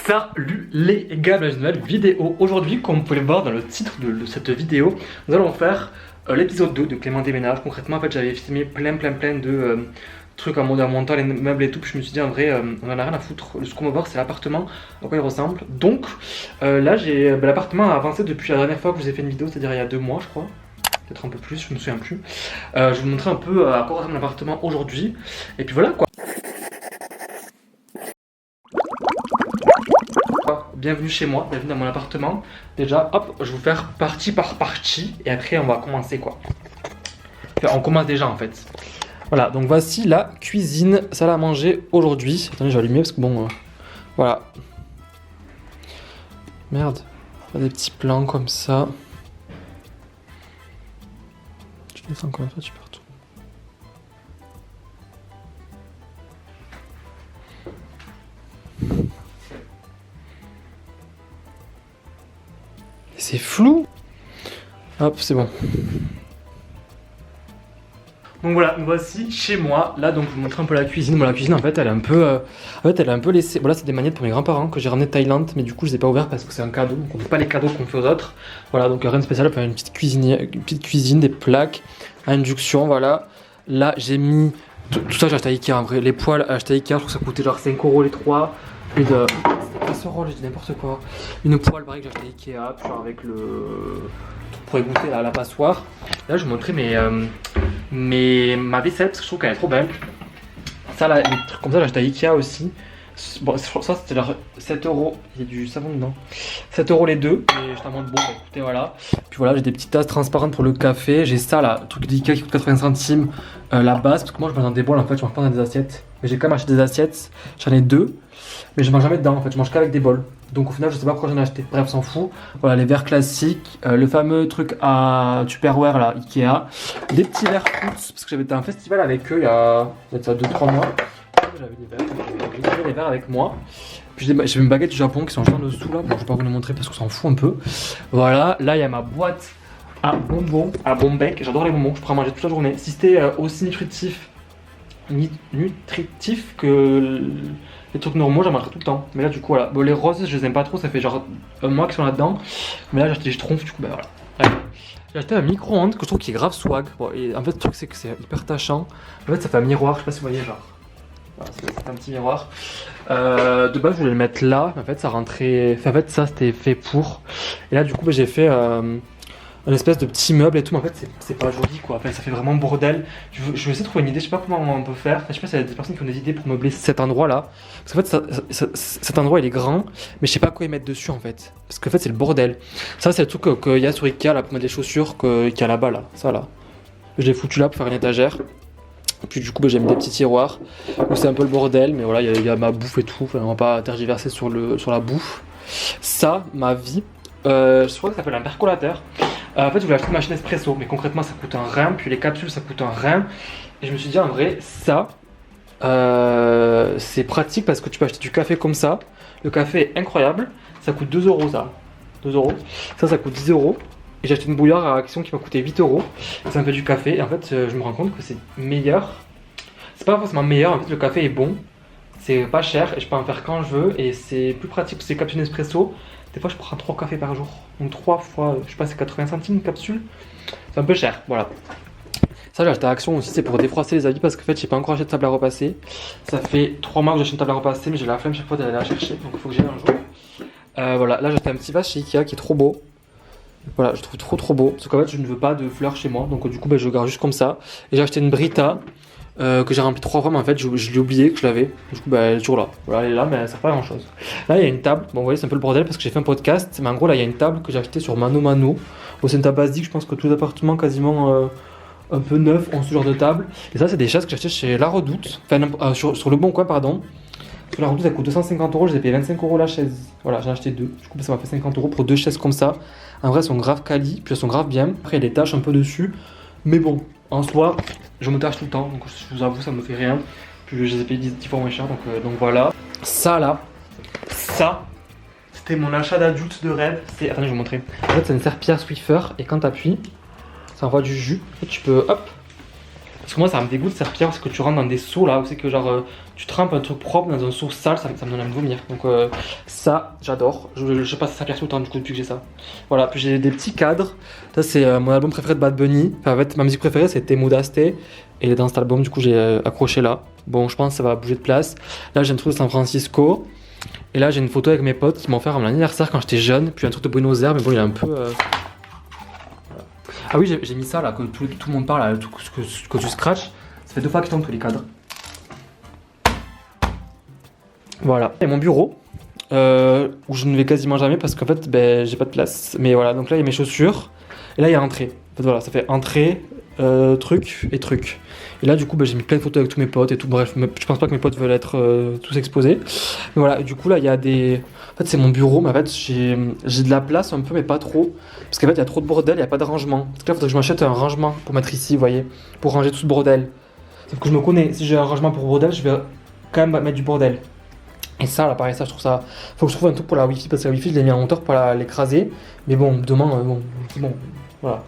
Salut les gars, bienvenue dans une nouvelle vidéo. Aujourd'hui, comme vous pouvez le voir dans le titre de cette vidéo, nous allons faire l'épisode 2 de Clément déménage. Concrètement, en fait, j'avais filmé plein de trucs en mode en montant les meubles et tout. Puis je me suis dit, en vrai, on en a rien à foutre. Ce qu'on va voir, c'est l'appartement, à quoi il ressemble. Donc là, l'appartement a avancé depuis la dernière fois que je vous ai fait une vidéo, c'est-à-dire il y a 2 mois, je crois. Peut-être un peu plus, je me souviens plus. Je vais vous montrer un peu à quoi ressemble l'appartement aujourd'hui. Et puis voilà quoi. Bienvenue chez moi, bienvenue dans mon appartement. Déjà, hop, je vais vous faire partie par partie et après on va commencer quoi. Enfin, on commence déjà en fait. Voilà, donc voici la cuisine, salle à manger aujourd'hui. Attendez, je vais allumer parce que bon, voilà. Merde, des petits plans comme ça. Je descends comme ça, tu partout. C'est flou. Hop, c'est bon. Donc voilà, nous voici chez moi. Là, donc je vous montre un peu la cuisine. Bon, la cuisine, en fait, elle est un peu, laissée. Voilà, c'est des magnettes pour mes grands-parents que j'ai ramené de Thaïlande, mais du coup, je les ai pas ouverts parce que c'est un cadeau. Donc, on ne fait pas les cadeaux qu'on fait aux autres. Voilà, donc rien de spécial. On fait une petite cuisine, des plaques, induction. Voilà. Là, j'ai mis tout ça. J'ai acheté à Ikea. En vrai, les poêles acheté à Ikea. Je trouve que ça coûtait genre 5 € les 3. Puis de casserole, je dis n'importe quoi. Une poêle pareil que j'ai acheté à Ikea, genre avec le truc pour égoutter à la passoire. Là, je vais vous montrer ma vaisselle parce que je trouve qu'elle est trop belle. Ça, là, les trucs comme ça, j'ai acheté à Ikea aussi. Bon, ça c'était genre 7 €, il y a du savon dedans. 7 € les deux, et je t'en montre, bon, bah, écoutez, voilà. Puis voilà, j'ai des petites tasses transparentes pour le café. J'ai ça là, truc d'Ikea qui coûte 80 centimes, la base, parce que moi je mange dans des bols en fait, je mange pas dans des assiettes. Mais j'ai quand même acheté des assiettes, j'en ai 2, mais je mange jamais dedans en fait, je mange qu'avec des bols. Donc au final, je sais pas pourquoi j'en ai acheté, bref, s'en fout. Voilà, les verres classiques, le fameux truc à Tupperware là, Ikea. Des petits verres Foods, parce que j'avais été à un festival avec eux il y a peut-être 2-3 mois. J'avais les verres avec moi. Puis j'ai une baguette du Japon qui sont juste en dessous là. Bon, je vais pas vous les montrer parce qu'on s'en fout un peu. Voilà, là il y a ma boîte à bonbons, à Bombec. J'adore les bonbons, je pourrais en manger toute la journée. Si c'était aussi nutritif que les trucs normaux, j'en mangerais tout le temps. Mais là, du coup, voilà. Bon, les roses, je les aime pas trop. Ça fait genre un mois qu'ils sont là-dedans. Mais là, j'ai acheté des schtroumpfs. Du coup, bah voilà. J'ai acheté un micro-ondes que je trouve qui est grave swag. Bon, et en fait, le truc, c'est que c'est hyper tâchant. En fait, ça fait un miroir. Je sais pas si vous voyez, genre. Voilà, c'est un petit miroir. De base, je voulais le mettre là. En fait, ça rentrait. Enfin, en fait, ça, c'était fait pour. Et là, du coup, bah, j'ai fait un espèce de petit meuble et tout. Mais en fait, c'est pas joli, quoi. Enfin, ça fait vraiment bordel. Je vais essayer de trouver une idée. Je sais pas comment on peut faire. Enfin, je sais pas s'il y a des personnes qui ont des idées pour meubler cet endroit-là. Parce qu'en fait, cet endroit, il est grand. Mais je sais pas quoi y mettre dessus, en fait. Parce qu'en fait, c'est le bordel. Ça, c'est le truc qu'il y a sur Ikea, là, pour mettre des chaussures qu'il y a là-bas, là. Ça, là. Je l'ai foutu là pour faire une étagère. Puis du coup, bah, j'ai mis des petits tiroirs où c'est un peu le bordel, mais voilà, il y a ma bouffe et tout. Enfin, on va pas tergiverser sur la bouffe. Ça, ma vie, je crois que ça s'appelle un percolateur. En fait, je voulais acheter une machine espresso, mais concrètement, ça coûte un rein. Puis les capsules, ça coûte un rein. Et je me suis dit, en vrai, ça, c'est pratique parce que tu peux acheter du café comme ça. Le café est incroyable. Ça coûte 2 € ça. 2 €. Ça coûte 10 €. Et j'ai acheté une bouilloire à Action qui m'a coûté 8 €. Ça me fait du café. Et en fait, je me rends compte que c'est meilleur. C'est pas forcément meilleur. En fait, le café est bon. C'est pas cher. Et je peux en faire quand je veux. Et c'est plus pratique parce que c'est capsule espresso. Des fois, je prends 3 cafés par jour. Donc 3 fois, je sais pas, c'est 80 centimes une capsule. C'est un peu cher. Voilà. Ça, j'ai acheté à Action aussi. C'est pour défroisser les habits parce qu'en fait, j'ai pas encore acheté de table à repasser. Ça fait 3 mois que j'achète une table à repasser. Mais j'ai la flemme chaque fois d'aller la chercher. Donc il faut que j'aille un jour. Voilà. Là, j'ai acheté un petit vase chez Ikea qui est trop beau. Voilà, je trouve trop beau. Parce qu'en fait, je ne veux pas de fleurs chez moi. Donc, du coup, bah, je le garde juste comme ça. Et j'ai acheté une Brita que j'ai remplie 3 fois. Mais en fait, je l'ai oublié que je l'avais. Du coup, bah, elle est toujours là. Voilà, elle est là, mais elle sert pas à grand chose. Là, il y a une table. Bon, vous voyez, c'est un peu le bordel parce que j'ai fait un podcast. Mais en gros, là, il y a une table que j'ai achetée sur Mano Mano. Bon, c'est une table basique. Je pense que tous les appartements quasiment un peu neufs ont ce genre de table. Et ça, c'est des chaises que j'ai achetées chez La Redoute. Enfin, sur Le Bon Coin, pardon. Sur La Redoute, ça coûte 250 €, j'ai payé 25 € la chaise. Voilà, j'en ai acheté 2. Du coup, ça m'a fait 50 € pour 2 chaises comme ça. En vrai, elles sont grave quali, puis elles sont grave bien. Après, il y a des taches un peu dessus. Mais bon, en soi, je me tâche tout le temps. Donc, je vous avoue, ça me fait rien. Puis, je les ai payés 10 fois moins cher. Donc voilà. Ça, là, c'était mon achat d'adulte de rêve. Attendez, je vais vous montrer. En fait, c'est une serpillière Swiffer. Et quand tu appuies, ça envoie du jus. Et tu peux, hop, Parce que moi ça me dégoûte cette pierre parce que tu rentres dans des seaux là où c'est que genre tu trempes un truc propre dans un seau sale, ça me donne envie de vomir. Donc ça j'adore, je passe à sa pierre tout le temps du coup depuis que j'ai ça. Voilà, puis j'ai des petits cadres. Ça c'est mon album préféré de Bad Bunny. Enfin, en fait ma musique préférée c'était Mudaste. Et il est dans cet album, du coup j'ai accroché là. Bon je pense que ça va bouger de place. Là j'ai un truc de San Francisco. Et là j'ai une photo avec mes potes qui m'ont offert à mon anniversaire quand j'étais jeune. Puis un truc de Buenos Aires, mais bon il est un peu... Ah oui, j'ai mis ça là, que tout le monde parle, là, que tu scratches. Ça fait 2 fois qu'ils tombent tous les cadres. Voilà. Et mon bureau, où je ne vais quasiment jamais parce qu'en fait, ben, j'ai pas de place. Mais voilà, donc là, il y a mes chaussures. Et là, il y a entrée. En fait, voilà, ça fait entrée, truc et truc. Et là, du coup, ben, j'ai mis plein de photos avec tous mes potes et tout. Bref, je pense pas que mes potes veulent être tous exposés. Mais voilà, du coup, là, il y a des... En fait, c'est mon bureau, mais en fait, j'ai de la place un peu, mais pas trop. Parce qu'en fait, il y a trop de bordel, il n'y a pas de rangement. Parce que là, il faudrait que je m'achète un rangement pour mettre ici, vous voyez, pour ranger tout ce bordel. Sauf que je me connais, si j'ai un rangement pour bordel, je vais quand même mettre du bordel. Et ça, là, pareil, ça, je trouve ça... Faut que je trouve un truc pour la wifi, parce que la wifi, je l'ai mis en hauteur pour l'écraser. Mais bon, demain, bon, voilà.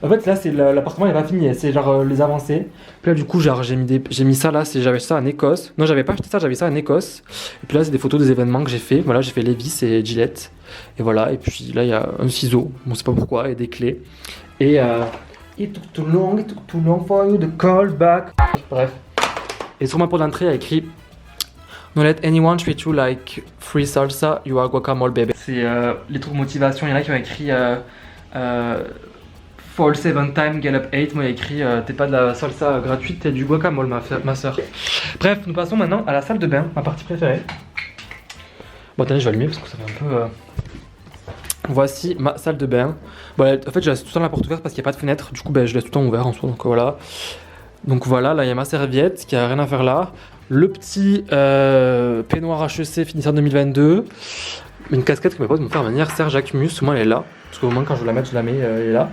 En fait, là, c'est l'appartement, il n'est pas fini, c'est genre les avancées. Puis là, du coup, genre, j'ai mis ça là, j'avais ça en Écosse. Non, j'avais pas acheté ça, j'avais ça en Écosse. Et puis là, c'est des photos des événements que j'ai fait. Voilà, j'ai fait Levi's et Gillette. Et voilà, et puis là, il y a un ciseau, on sait pas pourquoi, et des clés. Et it took too long for you to call back. Bref. Et sur ma porte d'entrée, il y a écrit "Don't let anyone treat you like free salsa, you are guacamole baby." C'est les trucs de motivation, il y en a qui ont écrit Fall 7 time, get up 8. Moi, il y a écrit t'es pas de la salsa gratuite, t'es du guacamole, ma soeur. Bref, nous passons maintenant à la salle de bain, ma partie préférée. Bon, attendez, je vais allumer parce que ça fait un peu. Voici ma salle de bain. Bon, en fait, je laisse tout le temps la porte ouverte parce qu'il n'y a pas de fenêtre. Du coup, ben, je laisse tout le temps ouvert en soi. Donc voilà. Donc voilà, là, il y a ma serviette qui a rien à faire là. Le petit peignoir HEC finissant 2022. Une casquette que mes potes m'ont fait à mon anniversaire, Jacquemus. Moi, elle est là. Parce qu'au moment, quand je veux la mettre, je la mets, elle est là.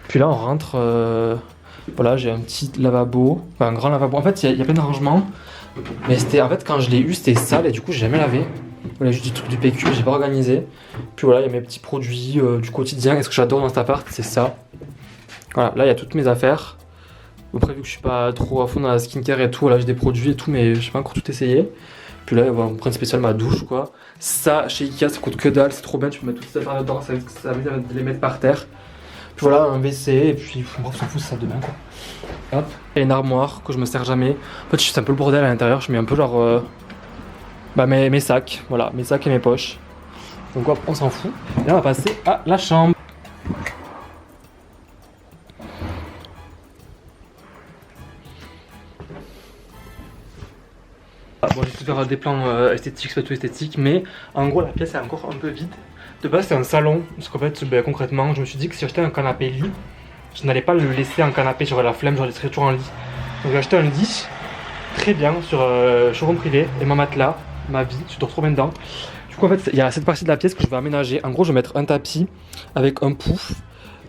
Puis là, on rentre. Voilà, j'ai un petit lavabo. Enfin, un grand lavabo. En fait, il y a plein d'arrangements. Mais c'était, en fait, quand je l'ai eu, c'était sale et du coup, j'ai jamais lavé. Voilà, juste du truc du PQ, j'ai pas organisé. Puis voilà, il y a mes petits produits du quotidien. Et ce que j'adore dans cet appart, c'est ça. Voilà, là, il y a toutes mes affaires. Après, vu que je suis pas trop à fond dans la skincare et tout, là, j'ai des produits et tout, mais j'ai pas encore tout essayé. Puis là, voilà, on prend spécial ma douche, quoi. Ça, chez Ikea, ça coûte que dalle, c'est trop bien. Tu peux mettre toutes ces affaires dedans, ça veut dire de les mettre par terre. Puis voilà, un WC, et puis bref, on s'en fout, c'est ça de bain, quoi. Hop, et une armoire que je me sers jamais. En fait, c'est un peu le bordel à l'intérieur, je mets un peu genre. Mes sacs, voilà, mes sacs et mes poches. Donc hop, on s'en fout. Et là, on va passer à la chambre. Bon, j'ai tout faire des plans esthétiques, c'est pas tout esthétique, mais en gros, la pièce est encore un peu vide. De base, c'est un salon, parce qu'en fait, ben, concrètement, je me suis dit que si j'achetais un canapé lit, je n'allais pas le laisser en canapé, j'aurais la flemme, je le laisserais toujours en lit. Donc j'ai acheté un lit, très bien, sur showroom privé, et mon matelas, ma vie, je dors trop bien dedans. Du coup, en fait, il y a cette partie de la pièce que je vais aménager. En gros, je vais mettre un tapis avec un pouf,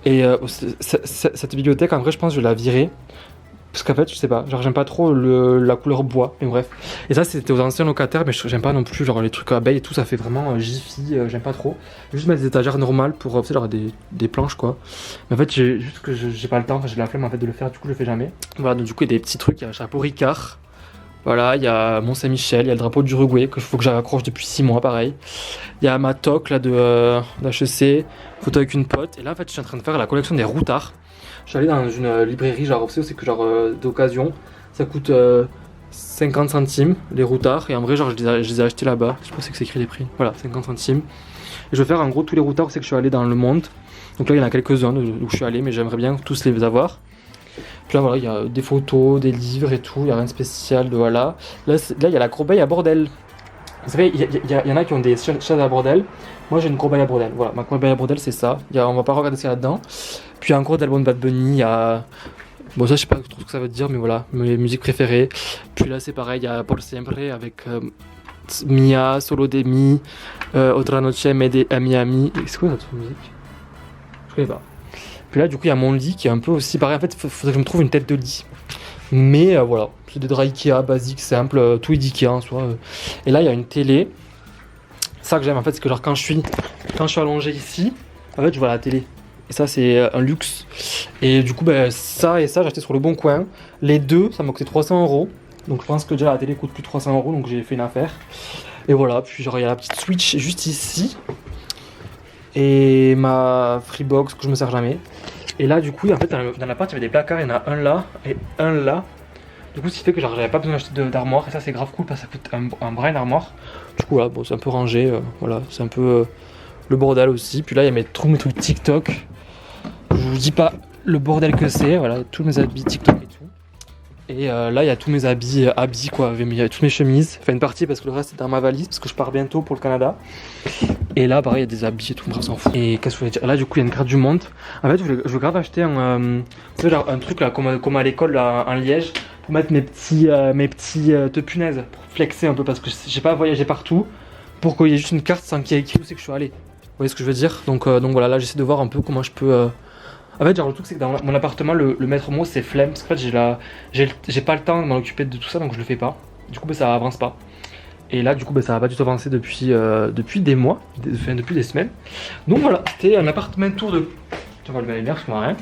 et cette bibliothèque, en vrai, je pense que je vais la virer. Parce qu'en fait, je sais pas, genre j'aime pas trop la couleur bois, mais bref. Et ça, c'était aux anciens locataires, mais j'aime pas non plus, genre les trucs à abeilles et tout, ça fait vraiment Jiffy, j'aime pas trop. Je vais juste mettre des étagères normales pour, tu sais, genre des planches quoi. Mais en fait, j'ai pas le temps, j'ai la flemme en fait de le faire, du coup, je le fais jamais. Voilà, donc du coup, il y a des petits trucs, il y a un chapeau Ricard. Voilà, il y a Mont-Saint-Michel, il y a le drapeau d'Uruguay que faut que j'accroche depuis 6 mois, pareil. Il y a ma toque là d'HEC, photo avec une pote. Et là, en fait, je suis en train de faire la collection des routards. Je suis allé dans une librairie, genre, c'est que genre d'occasion. Ça coûte 50 centimes les routards. Et en vrai, genre, je les ai achetés là-bas. Je sais pas si c'est écrit les prix. Voilà, 50 centimes. Et je vais faire en gros tous les routards, c'est que je suis allé dans le monde. Donc là, il y en a quelques-uns où je suis allé, mais j'aimerais bien tous les avoir. Puis là, voilà, il y a des photos, des livres et tout. Il n'y a rien de spécial. Voilà. Là, il y a la corbeille à bordel. Vous savez, il y en a qui ont des chaises à bordel. Moi, j'ai une corbeille à bordel. Voilà, ma corbeille à bordel, c'est ça. On va pas regarder ce qu'il y a là-dedans. Puis il y a encore d'albums de Bad Bunny. Il y a. Bon, ça, je sais pas trop ce que ça veut dire, mais voilà, mes musiques préférées. Puis là, c'est pareil. Il y a Paul Siempre avec Mia, Solo de Mi, Otra Noche, Mede a Miami. C'est quoi notre musique? Je connais pas. Puis là, du coup, il y a mon lit qui est un peu aussi pareil. En fait, il faudrait que je me trouve une tête de lit. Mais voilà, c'est des draps Ikea basiques, simples, tout est d'Ikea en soi. Et là, il y a une télé. Ça que j'aime en fait, c'est que genre quand je suis allongé ici, en fait, je vois la télé. Et ça, c'est un luxe. Et du coup, bah, ça et ça, j'ai acheté sur le bon coin. Les deux, ça m'a coûté 300 €. Donc je pense que déjà la télé coûte plus de 300 €, donc j'ai fait une affaire. Et voilà, puis genre il y a la petite Switch juste ici. Et ma Freebox que je me sers jamais. Et là, du coup, en fait, dans l'appart, il y avait des placards, il y en a un là et un là. Du coup, ce qui fait que genre j'avais pas besoin d'acheter d'armoire. Et ça, c'est grave cool parce que ça coûte un bras une armoire. Du coup, voilà, bon, c'est un peu rangé. Voilà, c'est un peu le bordel aussi. Puis là, il y a tous mes trucs TikTok. Je vous dis pas le bordel que c'est. Voilà, tous mes habits TikTok et tout. Et là, il y a tous mes habits quoi. Il y a toutes mes chemises. Enfin, une partie parce que le reste est dans ma valise parce que je pars bientôt pour le Canada. Et là, pareil, il y a des habits et tout, bref, s'en fout. Et qu'est-ce que je voulais dire? Là, du coup, il y a une carte du monde. En fait, je veux grave acheter un truc là, comme à l'école là, en Liège, pour mettre mes petits de punaises, pour flexer un peu parce que j'ai pas voyagé partout, pour qu'il y ait juste une carte sans qu'il y ait écrit où c'est que je suis allé. Vous voyez ce que je veux dire? Donc voilà, là, j'essaie de voir un peu comment je peux. En fait, genre, le truc, c'est que dans mon appartement, le maître mot, c'est flemme. Parce qu'en fait, j'ai pas le temps de m'en occuper de tout ça, donc je le fais pas. Du coup, bah, ça avance pas. Et là, du coup, bah, ça va pas du tout avancer depuis des mois, depuis des semaines. Donc voilà, c'était un appartement tour de. Tu vois le lumière, parce qu'on voit rien.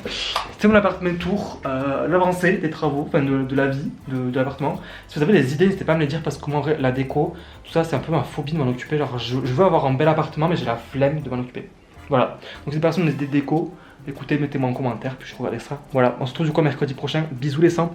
C'était mon appartement tour, l'avancée des travaux, enfin de la vie de l'appartement. Si vous avez des idées, n'hésitez pas à me les dire parce que moi, en vrai, la déco, tout ça, c'est un peu ma phobie de m'en occuper. Genre, je veux avoir un bel appartement, mais j'ai la flemme de m'en occuper. Voilà. Donc, si personne a des déco, écoutez, mettez-moi en commentaire, puis je regarde ça. Voilà, on se retrouve du coup mercredi prochain. Bisous les sangs.